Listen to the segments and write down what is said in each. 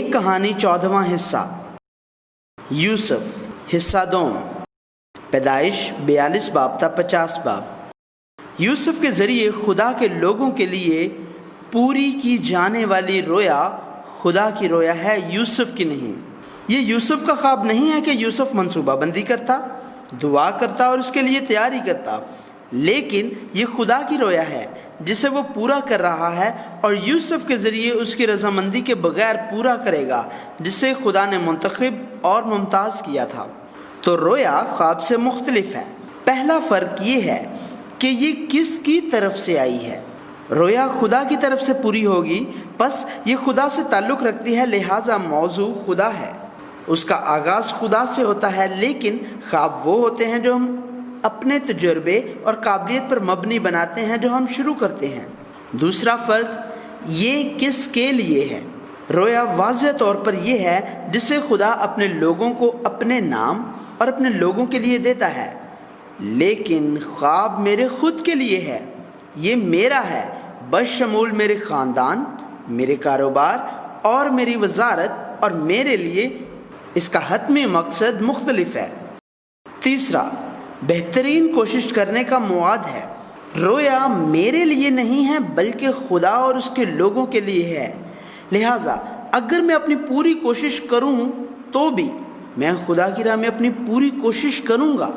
ایک کہانی 14واں حصہ یوسف حصہ دوم پیدائش 42 باب تا 50 باب۔ یوسف کے ذریعے خدا کے لوگوں کے لیے پوری کی جانے والی رویا خدا کی رویا ہے، یوسف کی نہیں۔ یہ یوسف کا خواب نہیں ہے کہ یوسف منصوبہ بندی کرتا، دعا کرتا اور اس کے لیے تیاری کرتا، لیکن یہ خدا کی رویا ہے جسے وہ پورا کر رہا ہے اور یوسف کے ذریعے اس کی رضامندی کے بغیر پورا کرے گا، جسے خدا نے منتخب اور ممتاز کیا تھا۔ تو رویا خواب سے مختلف ہے۔ پہلا فرق یہ ہے کہ یہ کس کی طرف سے آئی ہے۔ رویا خدا کی طرف سے پوری ہوگی، پس یہ خدا سے تعلق رکھتی ہے، لہٰذا موضوع خدا ہے۔ اس کا آغاز خدا سے ہوتا ہے، لیکن خواب وہ ہوتے ہیں جو ہم اپنے تجربے اور قابلیت پر مبنی بناتے ہیں جو ہم شروع کرتے ہیں۔ دوسرا فرق یہ کس کے لیے ہے۔ رویا واضح طور پر یہ ہے جسے خدا اپنے لوگوں کو اپنے نام اور اپنے لوگوں کے لیے دیتا ہے، لیکن خواب میرے خود کے لیے ہے۔ یہ میرا ہے بشمول میرے خاندان، میرے کاروبار اور میری وزارت، اور میرے لیے اس کا حتمی مقصد مختلف ہے۔ تیسرا بہترین کوشش کرنے کا مواد ہے۔ رویا میرے لیے نہیں ہے بلکہ خدا اور اس کے لوگوں کے لیے ہے، لہٰذا اگر میں اپنی پوری کوشش کروں تو بھی میں خدا کی راہ میں اپنی پوری کوشش کروں گا۔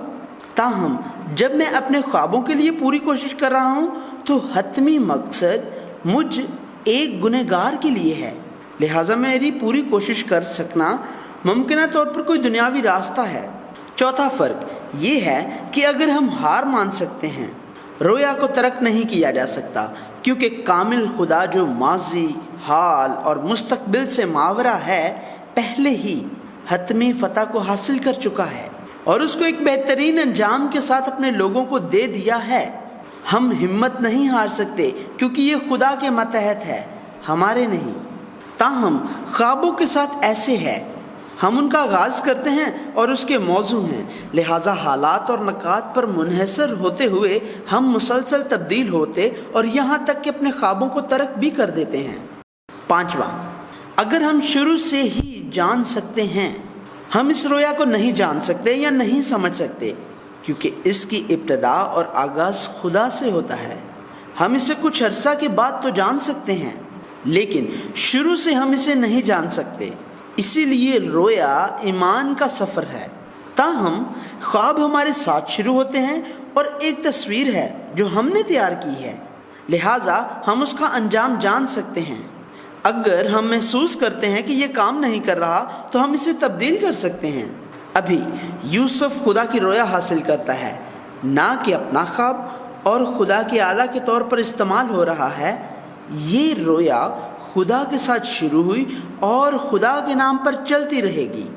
تاہم جب میں اپنے خوابوں کے لیے پوری کوشش کر رہا ہوں تو حتمی مقصد مجھ ایک گنہگار کے لیے ہے، لہٰذا میری پوری کوشش کر سکنا ممکنہ طور پر کوئی دنیاوی راستہ ہے۔ چوتھا فرق یہ ہے کہ اگر ہم ہار مان سکتے ہیں، رویا کو ترک نہیں کیا جا سکتا، کیونکہ کامل خدا جو ماضی، حال اور مستقبل سے ماورا ہے، پہلے ہی حتمی فتح کو حاصل کر چکا ہے اور اس کو ایک بہترین انجام کے ساتھ اپنے لوگوں کو دے دیا ہے۔ ہم ہمت نہیں ہار سکتے کیونکہ یہ خدا کے ماتحت ہے، ہمارے نہیں۔ تاہم خوابوں کے ساتھ ایسے ہے، ہم ان کا آغاز کرتے ہیں اور اس کے موضوع ہیں، لہٰذا حالات اور نکات پر منحصر ہوتے ہوئے ہم مسلسل تبدیل ہوتے اور یہاں تک کہ اپنے خوابوں کو ترک بھی کر دیتے ہیں۔ پانچواں، اگر ہم شروع سے ہی جان سکتے ہیں، ہم اس رویا کو نہیں جان سکتے یا نہیں سمجھ سکتے، کیونکہ اس کی ابتدا اور آغاز خدا سے ہوتا ہے۔ ہم اسے کچھ عرصہ کے بعد تو جان سکتے ہیں، لیکن شروع سے ہم اسے نہیں جان سکتے۔ اسی لیے رویا ایمان کا سفر ہے۔ تاہم خواب ہمارے ساتھ شروع ہوتے ہیں اور ایک تصویر ہے جو ہم نے تیار کی ہے، لہٰذا ہم اس کا انجام جان سکتے ہیں۔ اگر ہم محسوس کرتے ہیں کہ یہ کام نہیں کر رہا تو ہم اسے تبدیل کر سکتے ہیں۔ ابھی یوسف خدا کی رویا حاصل کرتا ہے، نہ کہ اپنا خواب، اور خدا کے آلہ کے طور پر استعمال ہو رہا ہے۔ یہ رویا خدا کے ساتھ شروع ہوئی اور خدا کے نام پر چلتی رہے گی۔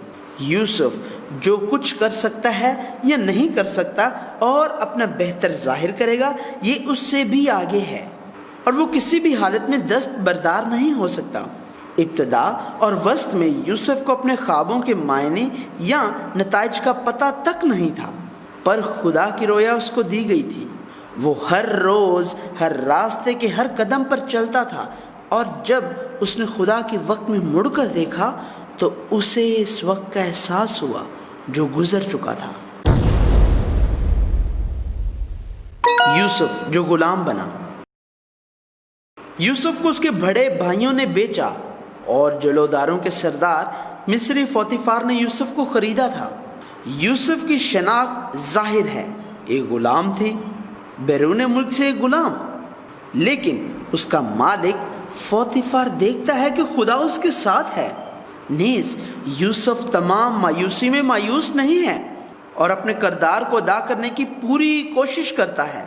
یوسف جو کچھ کر سکتا ہے یا نہیں کر سکتا اور اپنا بہتر ظاہر کرے گا، یہ اس سے بھی آگے ہے، اور وہ کسی بھی حالت میں دستبردار نہیں ہو سکتا۔ ابتدا اور وسط میں یوسف کو اپنے خوابوں کے معنی یا نتائج کا پتہ تک نہیں تھا، پر خدا کی رویا اس کو دی گئی تھی۔ وہ ہر روز ہر راستے کے ہر قدم پر چلتا تھا، اور جب اس نے خدا کے وقت میں مڑ کر دیکھا تو اسے اس وقت کا احساس ہوا جو گزر چکا تھا۔ یوسف جو غلام بنا۔ یوسف کو اس کے بڑے بھائیوں نے بیچا، اور جلوداروں کے سردار مصری پوتیفار نے یوسف کو خریدا تھا۔ یوسف کی شناخت ظاہر ہے، ایک غلام تھی، بیرون ملک سے ایک غلام، لیکن اس کا مالک پوتیفار دیکھتا ہے کہ خدا اس کے ساتھ ہے۔ نیز یوسف تمام مایوسی میں مایوس نہیں ہے اور اپنے کردار کو ادا کرنے کی پوری کوشش کرتا ہے۔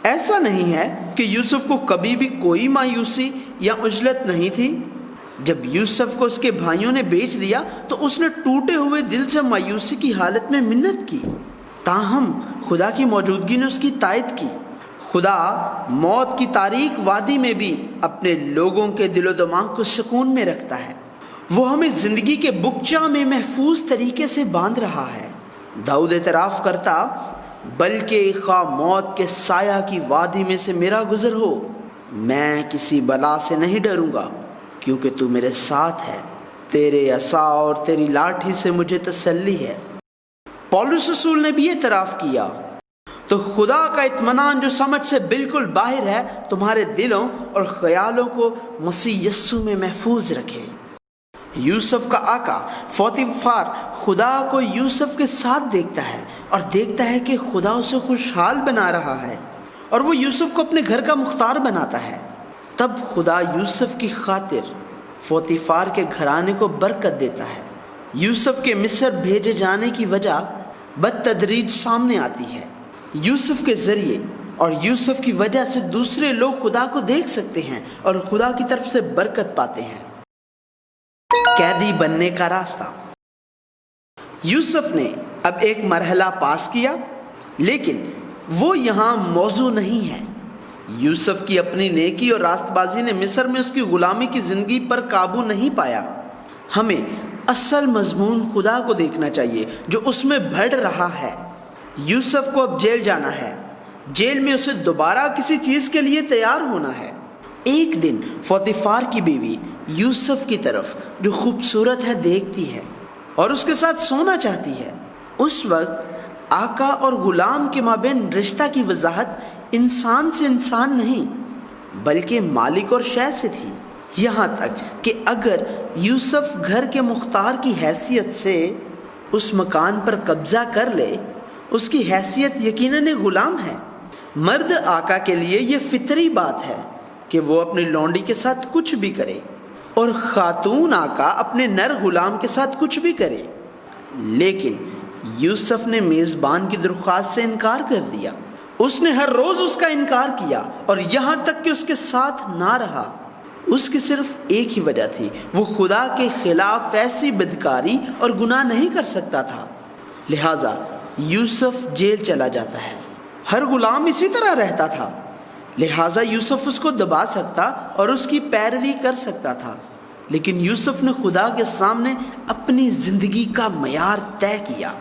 ایسا نہیں ہے کہ یوسف کو کبھی بھی کوئی مایوسی یا عجلت نہیں تھی۔ جب یوسف کو اس کے بھائیوں نے بیچ دیا تو اس نے ٹوٹے ہوئے دل سے مایوسی کی حالت میں منت کی، تاہم خدا کی موجودگی نے اس کی تائید کی۔ خدا موت کی تاریک وادی میں بھی اپنے لوگوں کے دل و دماغ کو سکون میں رکھتا ہے۔ وہ ہمیں زندگی کے بکچا میں محفوظ طریقے سے باندھ رہا ہے۔ داؤد اعتراف کرتا، بلکہ خواہ موت کے سایہ کی وادی میں سے میرا گزر ہو، میں کسی بلا سے نہیں ڈروں گا، کیونکہ تو میرے ساتھ ہے، تیرے عصا اور تیری لاٹھی سے مجھے تسلی ہے۔ پولس رسول نے بھی اعتراف کیا، تو خدا کا اطمینان جو سمجھ سے بالکل باہر ہے تمہارے دلوں اور خیالوں کو مسیح یسوع میں محفوظ رکھے۔ یوسف کا آقا پوطیفار خدا کو یوسف کے ساتھ دیکھتا ہے اور دیکھتا ہے کہ خدا اسے خوشحال بنا رہا ہے اور وہ یوسف کو اپنے گھر کا مختار بناتا ہے۔ تب خدا یوسف کی خاطر پوطیفار کے گھرانے کو برکت دیتا ہے۔ یوسف کے مصر بھیجے جانے کی وجہ بتدریج سامنے آتی ہے۔ یوسف کے ذریعے اور یوسف کی وجہ سے دوسرے لوگ خدا کو دیکھ سکتے ہیں اور خدا کی طرف سے برکت پاتے ہیں۔ قیدی بننے کا راستہ۔ یوسف نے اب ایک مرحلہ پاس کیا، لیکن وہ یہاں موضوع نہیں ہے۔ یوسف کی اپنی نیکی اور راست بازی نے مصر میں اس کی غلامی کی زندگی پر قابو نہیں پایا۔ ہمیں اصل مضمون خدا کو دیکھنا چاہیے جو اس میں بڑھ رہا ہے۔ یوسف کو اب جیل جانا ہے۔ جیل میں اسے دوبارہ کسی چیز کے لیے تیار ہونا ہے۔ ایک دن پوطیفار کی بیوی یوسف کی طرف جو خوبصورت ہے دیکھتی ہے اور اس کے ساتھ سونا چاہتی ہے۔ اس وقت آقا اور غلام کے مابین رشتہ کی وضاحت انسان سے انسان نہیں بلکہ مالک اور شے سے تھی، یہاں تک کہ اگر یوسف گھر کے مختار کی حیثیت سے اس مکان پر قبضہ کر لے، اس کی حیثیت یقیناً غلام ہے۔ مرد آقا کے لیے یہ فطری بات ہے کہ وہ اپنی لونڈی کے ساتھ کچھ بھی کرے، اور خاتون آقا اپنے نر غلام کے ساتھ کچھ بھی کرے۔ لیکن یوسف نے میزبان کی درخواست سے انکار کر دیا۔ اس نے ہر روز اس کا انکار کیا اور یہاں تک کہ اس کے ساتھ نہ رہا۔ اس کی صرف ایک ہی وجہ تھی، وہ خدا کے خلاف ایسی بدکاری اور گناہ نہیں کر سکتا تھا۔ لہٰذا یوسف جیل چلا جاتا ہے۔ ہر غلام اسی طرح رہتا تھا، لہٰذا یوسف اس کو دبا سکتا اور اس کی پیروی کر سکتا تھا، لیکن یوسف نے خدا کے سامنے اپنی زندگی کا معیار طے کیا۔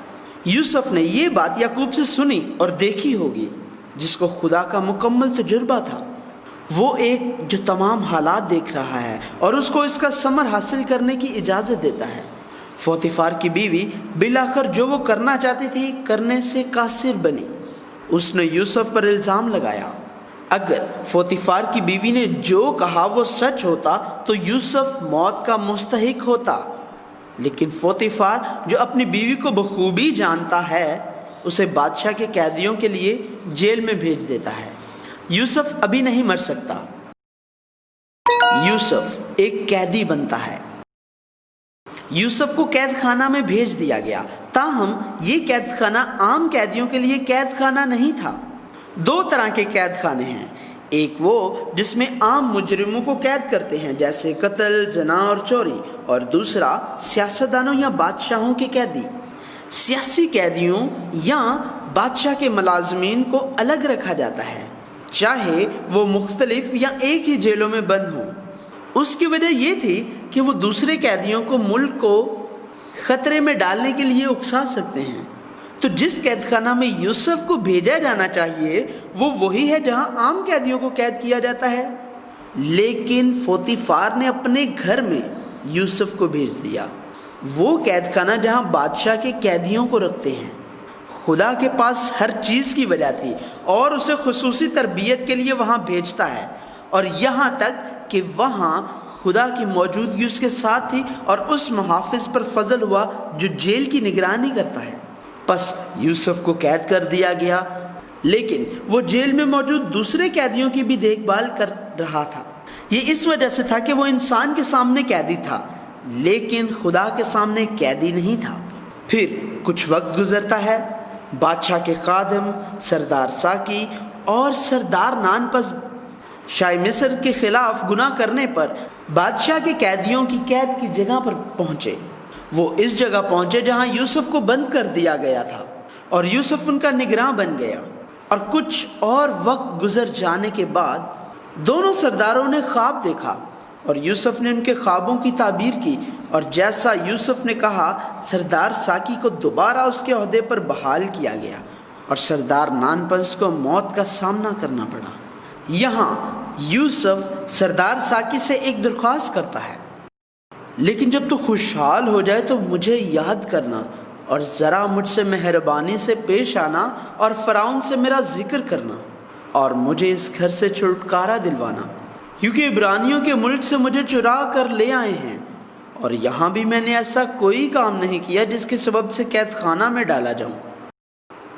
یوسف نے یہ بات یعقوب سے سنی اور دیکھی ہوگی، جس کو خدا کا مکمل تجربہ تھا۔ وہ ایک جو تمام حالات دیکھ رہا ہے اور اس کو اس کا ثمر حاصل کرنے کی اجازت دیتا ہے۔ پوطیفار کی بیوی بالآخر جو وہ کرنا چاہتی تھی کرنے سے قاصر بنی۔ اس نے یوسف پر الزام لگایا۔ اگر پوطیفار کی بیوی نے جو کہا وہ سچ ہوتا تو یوسف موت کا مستحق ہوتا، لیکن پوطیفار جو اپنی بیوی کو بخوبی جانتا ہے اسے بادشاہ کے قیدیوں کے لیے جیل میں بھیج دیتا ہے۔ یوسف ابھی نہیں مر سکتا۔ یوسف ایک قیدی بنتا ہے۔ یوسف کو قید خانہ میں بھیج دیا گیا، تاہم یہ قید خانہ عام قیدیوں کے لیے قید خانہ نہیں تھا۔ دو طرح کے قید خانے ہیں، ایک وہ جس میں عام مجرموں کو قید کرتے ہیں جیسے قتل، زنا اور چوری، اور دوسرا سیاستدانوں یا بادشاہوں کے قیدی۔ سیاسی قیدیوں یا بادشاہ کے ملازمین کو الگ رکھا جاتا ہے، چاہے وہ مختلف یا ایک ہی جیلوں میں بند ہوں۔ اس کی وجہ یہ تھی کہ وہ دوسرے قیدیوں کو ملک کو خطرے میں ڈالنے کے لیے اکسا سکتے ہیں۔ تو جس قید خانہ میں یوسف کو بھیجا جانا چاہیے وہ وہی ہے جہاں عام قیدیوں کو قید کیا جاتا ہے، لیکن پوطیفار نے اپنے گھر میں یوسف کو بھیج دیا، وہ قید خانہ جہاں بادشاہ کے قیدیوں کو رکھتے ہیں۔ خدا کے پاس ہر چیز کی وجہ تھی اور اسے خصوصی تربیت کے لیے وہاں بھیجتا ہے، اور یہاں تک کہ وہاں خدا کی موجودگی اس کے ساتھ تھی اور اس محافظ پر فضل ہوا جو جیل کی نگرانی کرتا ہے۔ پس یوسف کو قید کر دیا گیا، لیکن وہ جیل میں موجود دوسرے قیدیوں کی بھی دیکھ بھال کر رہا تھا۔ یہ اس وجہ سے تھا کہ وہ انسان کے سامنے قیدی تھا، لیکن خدا کے سامنے قیدی نہیں تھا۔ پھر کچھ وقت گزرتا ہے، بادشاہ کے خادم سردار ساقی اور سردار نانپس شاہ مصر کے خلاف گناہ کرنے پر بادشاہ کے قیدیوں کی قید کی جگہ پر پہنچے۔ وہ اس جگہ پہنچے جہاں یوسف کو بند کر دیا گیا تھا، اور یوسف ان کا نگراں بن گیا۔ اور کچھ اور وقت گزر جانے کے بعد دونوں سرداروں نے خواب دیکھا، اور یوسف نے ان کے خوابوں کی تعبیر کی، اور جیسا یوسف نے کہا سردار ساقی کو دوبارہ اس کے عہدے پر بحال کیا گیا، اور سردار نانپنس کو موت کا سامنا کرنا پڑا۔ یہاں یوسف سردار ساقی سے ایک درخواست کرتا ہے۔ لیکن جب تو خوشحال ہو جائے تو مجھے یاد کرنا اور ذرا مجھ سے مہربانی سے پیش آنا اور فرعون سے میرا ذکر کرنا اور مجھے اس گھر سے چھٹکارا دلوانا، کیونکہ عبرانیوں کے ملک سے مجھے چرا کر لے آئے ہیں، اور یہاں بھی میں نے ایسا کوئی کام نہیں کیا جس کے سبب سے قید خانہ میں ڈالا جاؤں۔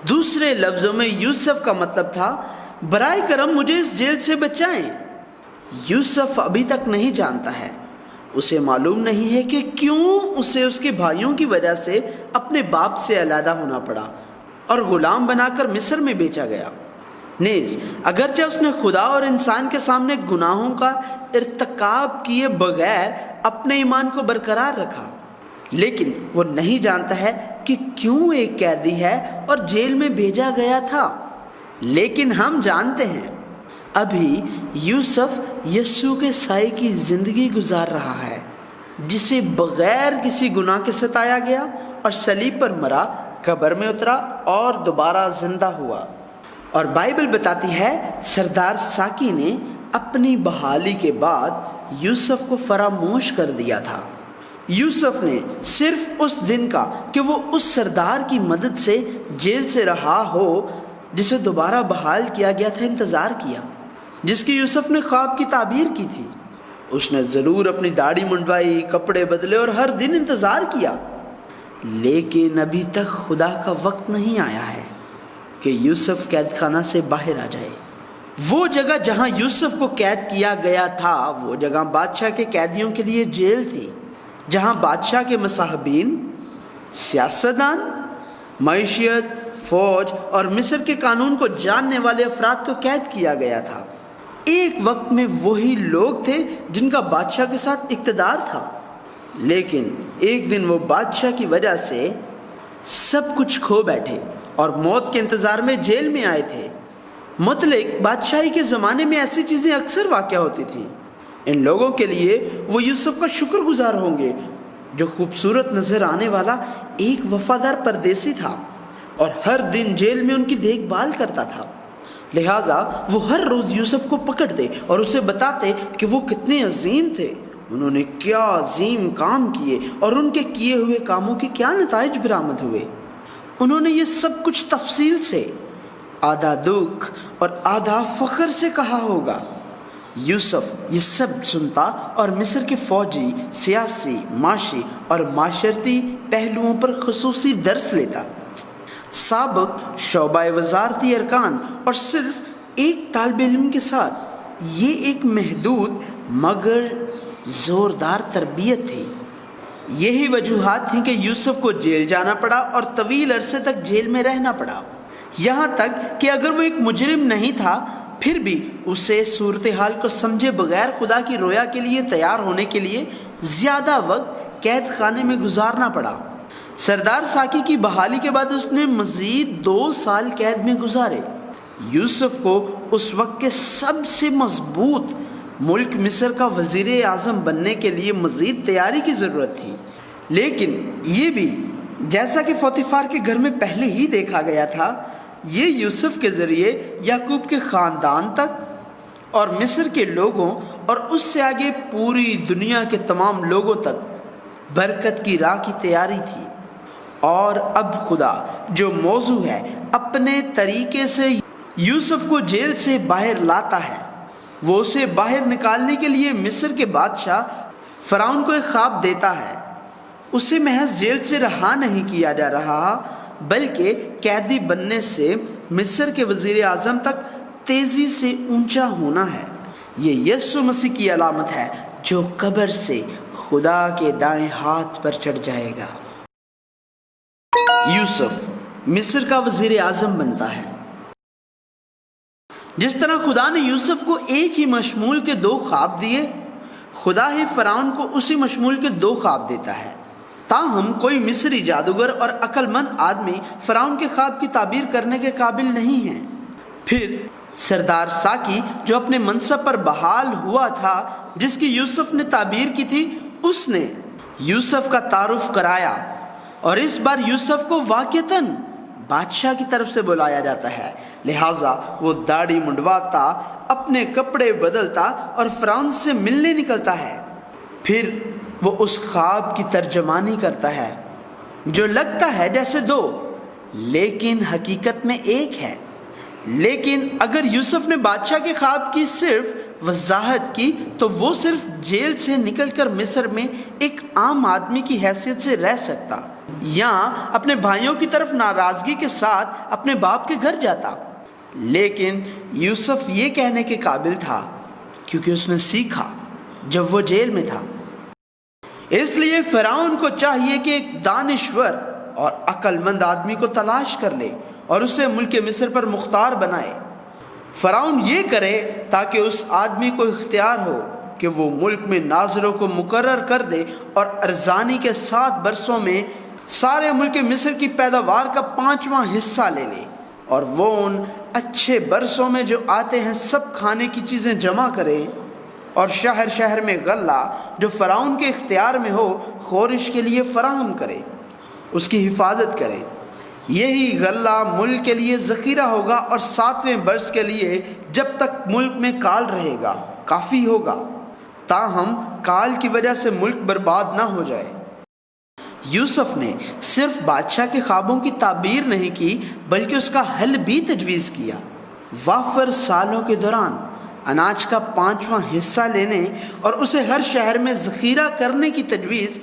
دوسرے لفظوں میں یوسف کا مطلب تھا برائے کرم مجھے اس جیل سے بچائیں۔ یوسف ابھی تک نہیں جانتا ہے، اسے معلوم نہیں ہے کہ کیوں اسے اس کے بھائیوں کی وجہ سے اپنے باپ سے علیحدہ ہونا پڑا اور غلام بنا کر مصر میں بیچا گیا۔ نیز اگرچہ اس نے خدا اور انسان کے سامنے گناہوں کا ارتکاب کیے بغیر اپنے ایمان کو برقرار رکھا، لیکن وہ نہیں جانتا ہے کہ کیوں ایک قیدی ہے اور جیل میں بھیجا گیا تھا۔ لیکن ہم جانتے ہیں ابھی یوسف یسوع کے سائے کی زندگی گزار رہا ہے، جسے بغیر کسی گناہ کے ستایا گیا اور صلیب پر مرا، قبر میں اترا اور دوبارہ زندہ ہوا۔ اور بائبل بتاتی ہے سردار ساکی نے اپنی بحالی کے بعد یوسف کو فراموش کر دیا تھا۔ یوسف نے صرف اس دن کا کہ وہ اس سردار کی مدد سے جیل سے رہا ہو جسے دوبارہ بحال کیا گیا تھا انتظار کیا، جس کی یوسف نے خواب کی تعبیر کی تھی۔ اس نے ضرور اپنی داڑھی منڈوائی، کپڑے بدلے اور ہر دن انتظار کیا، لیکن ابھی تک خدا کا وقت نہیں آیا ہے کہ یوسف قید خانہ سے باہر آ جائے۔ وہ جگہ جہاں یوسف کو قید کیا گیا تھا وہ جگہ بادشاہ کے قیدیوں کے لیے جیل تھی، جہاں بادشاہ کے مصاحبین، سیاستدان، معیشت، فوج اور مصر کے قانون کو جاننے والے افراد کو قید کیا گیا تھا۔ ایک وقت میں وہی لوگ تھے جن کا بادشاہ کے ساتھ اقتدار تھا، لیکن ایک دن وہ بادشاہ کی وجہ سے سب کچھ کھو بیٹھے اور موت کے انتظار میں جیل میں آئے تھے۔ مطلق بادشاہی کے زمانے میں ایسی چیزیں اکثر واقع ہوتی تھیں۔ ان لوگوں کے لیے وہ یوسف کا شکر گزار ہوں گے جو خوبصورت نظر آنے والا ایک وفادار پردیسی تھا اور ہر دن جیل میں ان کی دیکھ بھال کرتا تھا۔ لہٰذا وہ ہر روز یوسف کو پکڑتے اور اسے بتاتے کہ وہ کتنے عظیم تھے، انہوں نے کیا عظیم کام کیے اور ان کے کیے ہوئے کاموں کے کیا نتائج برآمد ہوئے۔ انہوں نے یہ سب کچھ تفصیل سے، آدھا دکھ اور آدھا فخر سے کہا ہوگا۔ یوسف یہ سب سنتا اور مصر کے فوجی، سیاسی، معاشی اور معاشرتی پہلوؤں پر خصوصی درس لیتا۔ سابق شعبہ وزارتی ارکان اور صرف ایک طالب علم کے ساتھ یہ ایک محدود مگر زوردار تربیت تھی۔ یہی وجوہات تھیں کہ یوسف کو جیل جانا پڑا اور طویل عرصے تک جیل میں رہنا پڑا، یہاں تک کہ اگر وہ ایک مجرم نہیں تھا پھر بھی اسے صورتحال کو سمجھے بغیر خدا کی رویا کے لیے تیار ہونے کے لیے زیادہ وقت قید خانے میں گزارنا پڑا۔ سردار ساکی کی بحالی کے بعد اس نے مزید 2 سال قید میں گزارے۔ یوسف کو اس وقت کے سب سے مضبوط ملک مصر کا وزیر اعظم بننے کے لیے مزید تیاری کی ضرورت تھی، لیکن یہ بھی جیسا کہ پوتیفار کے گھر میں پہلے ہی دیکھا گیا تھا، یہ یوسف کے ذریعے یعقوب کے خاندان تک اور مصر کے لوگوں اور اس سے آگے پوری دنیا کے تمام لوگوں تک برکت کی راہ کی تیاری تھی۔ اور اب خدا جو موضوع ہے اپنے طریقے سے یوسف کو جیل سے باہر لاتا ہے، وہ اسے باہر نکالنے کے لیے مصر کے بادشاہ فرعون کو ایک خواب دیتا ہے۔ اسے محض جیل سے رہا نہیں کیا جا رہا بلکہ قیدی بننے سے مصر کے وزیر اعظم تک تیزی سے اونچا ہونا ہے۔ یہ یسوع مسیح کی علامت ہے جو قبر سے خدا کے دائیں ہاتھ پر چڑھ جائے گا۔ یوسف مصر کا وزیر اعظم بنتا ہے۔ جس طرح خدا نے یوسف کو ایک ہی مشمول کے 2 خواب دیے، خدا ہی فرعون کو اسی مشمول کے 2 خواب دیتا ہے۔ تاہم کوئی مصری جادوگر اور عقل مند آدمی فرعون کے خواب کی تعبیر کرنے کے قابل نہیں ہے۔ پھر سردار ساکی جو اپنے منصب پر بحال ہوا تھا، جس کی یوسف نے تعبیر کی تھی، اس نے یوسف کا تعارف کرایا اور اس بار یوسف کو واقعتاً بادشاہ کی طرف سے بلایا جاتا ہے۔ لہٰذا وہ داڑھی منڈواتا، اپنے کپڑے بدلتا اور فرعون سے ملنے نکلتا ہے۔ پھر وہ اس خواب کی ترجمانی کرتا ہے جو لگتا ہے جیسے دو لیکن حقیقت میں ایک ہے۔ لیکن اگر یوسف نے بادشاہ کے خواب کی صرف وضاحت کی تو وہ صرف جیل سے نکل کر مصر میں ایک عام آدمی کی حیثیت سے رہ سکتا یا اپنے بھائیوں کی طرف ناراضگی کے ساتھ اپنے باپ کے گھر جاتا۔ لیکن یوسف یہ کہنے کے قابل تھا کیونکہ اس نے سیکھا جب وہ جیل میں تھا۔ اس لیے فرعون کو چاہیے کہ ایک دانشور اور عقل مند آدمی کو تلاش کر لے اور اسے ملک مصر پر مختار بنائے۔ فرعون یہ کرے تاکہ اس آدمی کو اختیار ہو کہ وہ ملک میں ناظروں کو مقرر کر دے اور ارزانی کے 7 برسوں میں سارے ملک مصر کی پیداوار کا 5واں حصہ لے لے، اور وہ ان اچھے برسوں میں جو آتے ہیں سب کھانے کی چیزیں جمع کرے، اور شہر شہر میں غلہ جو فرعون کے اختیار میں ہو خورش کے لیے فراہم کرے، اس کی حفاظت کرے۔ یہی غلہ ملک کے لیے ذخیرہ ہوگا اور 7ویں برس کے لیے جب تک ملک میں کال رہے گا کافی ہوگا، تاہم کال کی وجہ سے ملک برباد نہ ہو جائے۔ یوسف نے صرف بادشاہ کے خوابوں کی تعبیر نہیں کی بلکہ اس کا حل بھی تجویز کیا۔ وافر سالوں کے دوران اناج کا 5واں حصہ لینے اور اسے ہر شہر میں ذخیرہ کرنے کی تجویز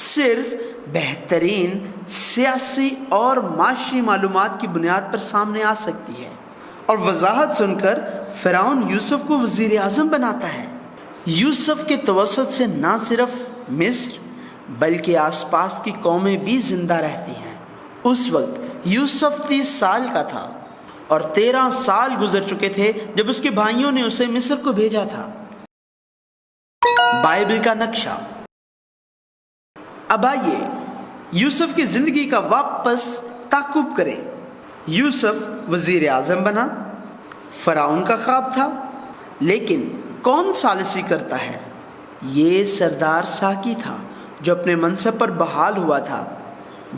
صرف بہترین سیاسی اور معاشی معلومات کی بنیاد پر سامنے آ سکتی ہے، اور وضاحت سن کر فرعون یوسف کو وزیر اعظم بناتا ہے۔ یوسف کے توسط سے نہ صرف مصر بلکہ آس پاس کی قومیں بھی زندہ رہتی ہیں۔ اس وقت یوسف 30 سال کا تھا اور 13 سال گزر چکے تھے جب اس کے بھائیوں نے اسے مصر کو بھیجا تھا۔ بائبل کا نقشہ۔ اب آئیے یوسف کی زندگی کا واپس تعاقب کریں۔ یوسف وزیر اعظم بنا، فرعون کا خواب تھا، لیکن کون ثالثی کرتا ہے؟ یہ سردار ساکی تھا جو اپنے منصب پر بحال ہوا تھا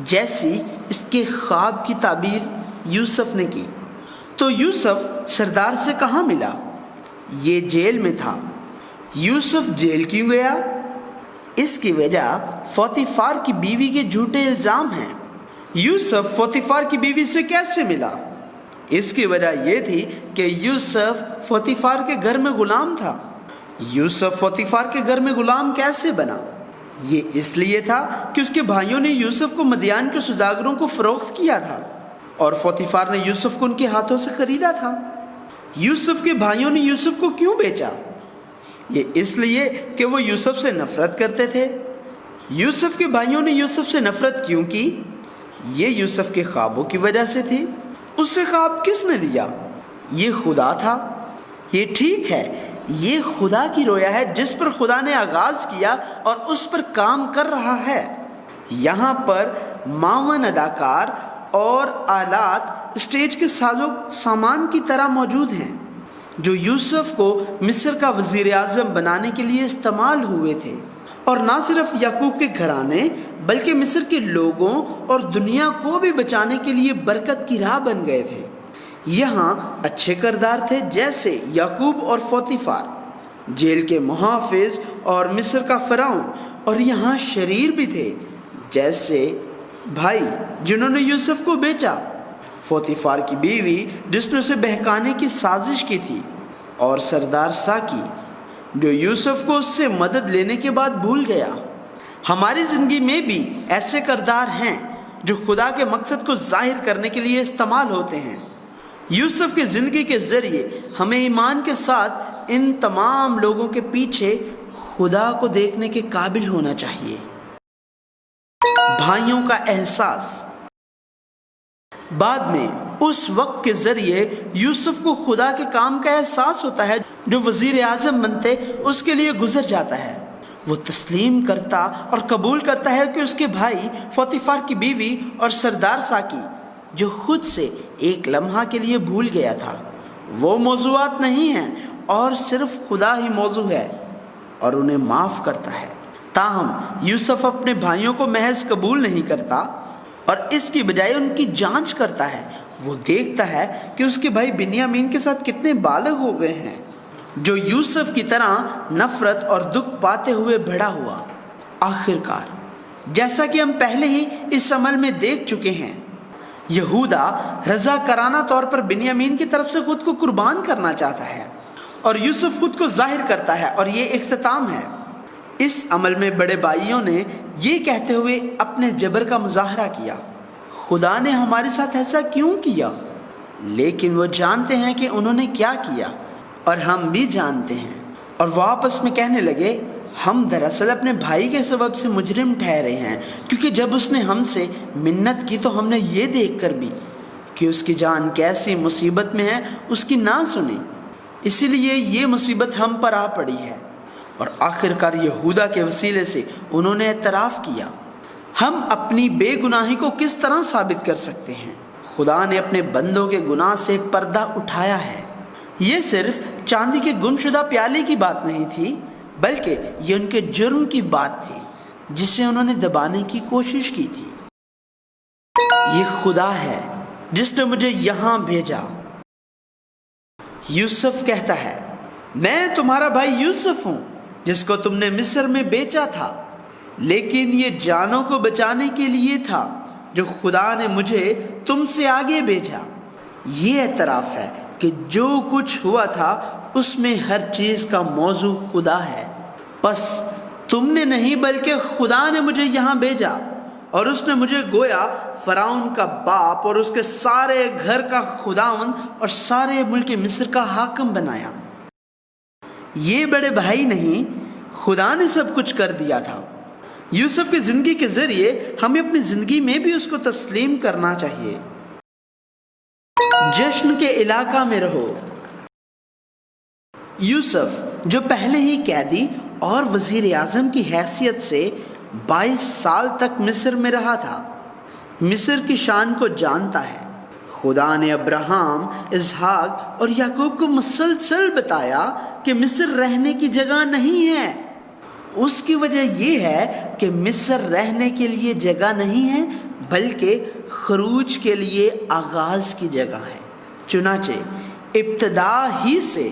جیسی اس کے خواب کی تعبیر یوسف نے کی۔ تو یوسف سردار سے کہاں ملا؟ یہ جیل میں تھا۔ یوسف جیل کیوں گیا؟ اس کی وجہ فوتیفار کی بیوی کے جھوٹے الزام ہیں۔ یوسف فوتیفار کی بیوی سے کیسے ملا؟ اس کی وجہ یہ تھی کہ یوسف فوتیفار کے گھر میں غلام تھا۔ یوسف فوتیفار کے گھر میں غلام کیسے بنا؟ یہ اس لیے تھا کہ اس کے بھائیوں نے یوسف کو مدیان کے سوداگروں کو فروخت کیا تھا اور فوتیفار نے یوسف کو ان کے ہاتھوں سے خریدا تھا۔ یوسف کے بھائیوں نے یوسف کو کیوں بیچا؟ یہ اس لیے کہ وہ یوسف سے نفرت کرتے تھے۔ یوسف کے بھائیوں نے یوسف سے نفرت کیوں کی؟ یہ یوسف کے خوابوں کی وجہ سے تھی۔ اس سے خواب کس نے دیا؟ یہ خدا تھا۔ یہ ٹھیک ہے، یہ خدا کی رویا ہے جس پر خدا نے آغاز کیا اور اس پر کام کر رہا ہے۔ یہاں پر معاون اداکار اور آلات اسٹیج کے ساز و سامان کی طرح موجود ہیں جو یوسف کو مصر کا وزیر اعظم بنانے کے لیے استعمال ہوئے تھے، اور نہ صرف یعقوب کے گھرانے بلکہ مصر کے لوگوں اور دنیا کو بھی بچانے کے لیے برکت کی راہ بن گئے تھے۔ یہاں اچھے کردار تھے جیسے یعقوب اور فوتیفار، جیل کے محافظ اور مصر کا فرعون، اور یہاں شریر بھی تھے جیسے بھائی جنہوں نے یوسف کو بیچا، فوتیفار کی بیوی جس نے اسے بہکانے کی سازش کی تھی، اور سردار ساکی جو یوسف کو اس سے مدد لینے کے بعد بھول گیا۔ ہماری زندگی میں بھی ایسے کردار ہیں جو خدا کے مقصد کو ظاہر کرنے کے لیے استعمال ہوتے ہیں۔ یوسف کی زندگی کے ذریعے ہمیں ایمان کے ساتھ ان تمام لوگوں کے پیچھے خدا کو دیکھنے کے قابل ہونا چاہیے۔ بھائیوں کا احساس۔ بعد میں اس وقت کے ذریعے یوسف کو خدا کے کام کا احساس ہوتا ہے جو وزیر اعظم بنتے اس کے لیے گزر جاتا ہے۔ وہ تسلیم کرتا اور قبول کرتا ہے کہ اس کے بھائی فوتیفار کی بیوی اور سردار ساکی جو خود سے ایک لمحہ کے لیے بھول گیا تھا، وہ موضوعات نہیں ہیں اور صرف خدا ہی موضوع ہے، اور انہیں معاف کرتا ہے۔ تاہم یوسف اپنے بھائیوں کو محض قبول نہیں کرتا اور اس کی بجائے ان کی جانچ کرتا ہے۔ وہ دیکھتا ہے کہ اس کے بھائی بنیامین کے ساتھ کتنے بالغ ہو گئے ہیں، جو یوسف کی طرح نفرت اور دکھ پاتے ہوئے بڑا ہوا۔ آخر کار جیسا کہ ہم پہلے ہی اس عمل میں دیکھ چکے ہیں، یہودا رضاکارانہ طور پر بنیامین کی طرف سے خود کو قربان کرنا چاہتا ہے اور یوسف خود کو ظاہر کرتا ہے، اور یہ اختتام ہے۔ اس عمل میں بڑے بھائیوں نے یہ کہتے ہوئے اپنے جبر کا مظاہرہ کیا، خدا نے ہمارے ساتھ ایسا کیوں کیا؟ لیکن وہ جانتے ہیں کہ انہوں نے کیا کیا، اور ہم بھی جانتے ہیں۔ اور وہ آپس میں کہنے لگے، ہم دراصل اپنے بھائی کے سبب سے مجرم ٹھہرے ہیں، کیونکہ جب اس نے ہم سے منت کی تو ہم نے یہ دیکھ کر بھی کہ اس کی جان کیسی مصیبت میں ہے اس کی نہ سنی، اسی لیے یہ مصیبت ہم پر آ پڑی ہے۔ اور آخر کار یہودا کے وسیلے سے انہوں نے اعتراف کیا۔ ہم اپنی بے گناہی کو کس طرح ثابت کر سکتے ہیں؟ خدا نے اپنے بندوں کے گناہ سے پردہ اٹھایا ہے۔ یہ صرف چاندی کے گمشدہ پیالے کی بات نہیں تھی، بلکہ یہ ان کے جرم کی بات تھی جسے انہوں نے دبانے کی کوشش کی تھی۔ یہ خدا ہے جس نے مجھے یہاں بھیجا۔ یوسف کہتا ہے، میں تمہارا بھائی یوسف ہوں جس کو تم نے مصر میں بیچا تھا، لیکن یہ جانوں کو بچانے کے لیے تھا جو خدا نے مجھے تم سے آگے بھیجا۔ یہ اعتراف ہے کہ جو کچھ ہوا تھا اس میں ہر چیز کا موضوع خدا ہے۔ بس تم نے نہیں بلکہ خدا نے مجھے یہاں بھیجا، اور اس نے مجھے گویا فرعون کا باپ اور اس کے سارے گھر کا خداوند اور سارے ملک مصر کا حاکم بنایا۔ یہ بڑے بھائی نہیں، خدا نے سب کچھ کر دیا تھا۔ یوسف کی زندگی کے ذریعے ہمیں اپنی زندگی میں بھی اس کو تسلیم کرنا چاہیے۔ جشن کے علاقہ میں رہو۔ یوسف جو پہلے ہی قیدی اور وزیر اعظم کی حیثیت سے 22 سال تک مصر میں رہا تھا، مصر کی شان کو جانتا ہے۔ خدا نے ابراہیم، اسحاق اور یعقوب کو مسلسل بتایا کہ مصر رہنے کی جگہ نہیں ہے۔ اس کی وجہ یہ ہے کہ مصر رہنے کے لیے جگہ نہیں ہے، بلکہ خروج کے لیے آغاز کی جگہ ہے۔ چنانچہ ابتدا ہی سے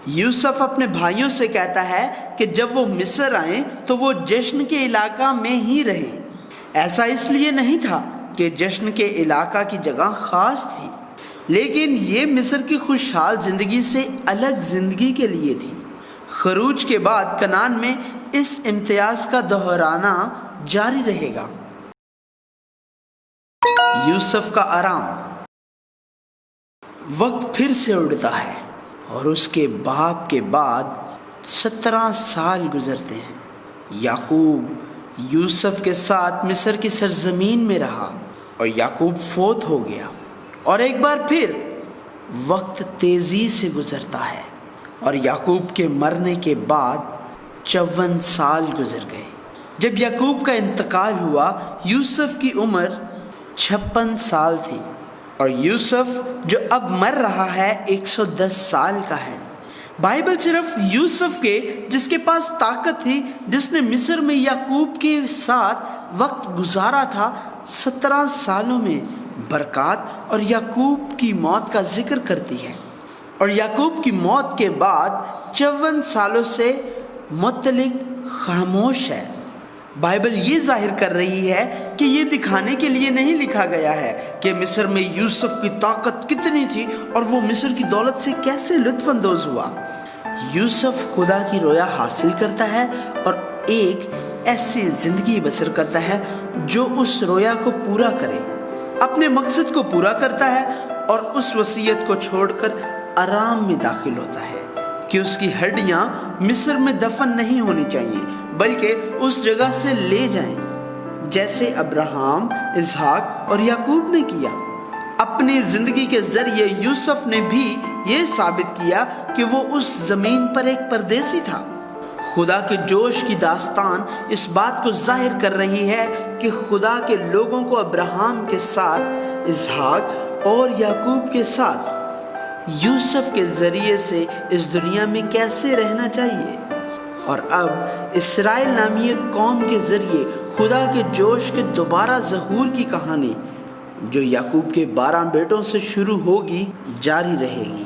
یوسف اپنے بھائیوں سے کہتا ہے کہ جب وہ مصر آئیں تو وہ جشن کے علاقہ میں ہی رہیں۔ ایسا اس لیے نہیں تھا کہ جشن کے علاقہ کی جگہ خاص تھی، لیکن یہ مصر کی خوشحال زندگی سے الگ زندگی کے لیے تھی۔ خروج کے بعد کنعان میں اس امتیاز کا دہرانا جاری رہے گا۔ یوسف کا آرام۔ وقت پھر سے اڑتا ہے اور اس کے باپ کے بعد 17 سال گزرتے ہیں۔ یعقوب یوسف کے ساتھ مصر کی سرزمین میں رہا، اور یعقوب فوت ہو گیا، اور ایک بار پھر وقت تیزی سے گزرتا ہے، اور یعقوب کے مرنے کے بعد 54 سال گزر گئے۔ جب یعقوب کا انتقال ہوا، یوسف کی عمر 56 سال تھی، اور یوسف جو اب مر رہا ہے 110 سال کا ہے۔ بائبل صرف یوسف کے، جس کے پاس طاقت تھی، جس نے مصر میں یعقوب کے ساتھ وقت گزارا تھا، 17 سالوں میں برکات اور یعقوب کی موت کا ذکر کرتی ہے، اور یعقوب کی موت کے بعد 54 سالوں سے متعلق خاموش ہے۔ بائبل یہ ظاہر کر رہی ہے کہ یہ دکھانے کے لیے نہیں لکھا گیا ہے کہ مصر میں یوسف کی طاقت کتنی تھی اور وہ مصر کی دولت سے کیسے لطف اندوز ہوا۔ یوسف خدا کی رویا حاصل کرتا ہے اور ایک ایسی زندگی بسر کرتا ہے جو اس رویا کو پورا کرے، اپنے مقصد کو پورا کرتا ہے، اور اس وصیت کو چھوڑ کر آرام میں داخل ہوتا ہے کہ اس کی ہڈیاں مصر میں دفن نہیں ہونی چاہیے، بلکہ اس جگہ سے لے جائیں، جیسے ابراہیم، اسحاق اور یعقوب نے کیا۔ اپنی زندگی کے ذریعے یوسف نے بھی یہ ثابت کیا کہ وہ اس زمین پر ایک پردیسی تھا۔ خدا کے جوش کی داستان اس بات کو ظاہر کر رہی ہے کہ خدا کے لوگوں کو ابراہیم کے ساتھ، اسحاق اور یعقوب کے ساتھ یوسف کے ذریعے سے اس دنیا میں کیسے رہنا چاہیے، اور اب اسرائیل نامی ایک قوم کے ذریعے خدا کے جوش کے دوبارہ ظہور کی کہانی جو یعقوب کے 12 بیٹوں سے شروع ہوگی، جاری رہے گی۔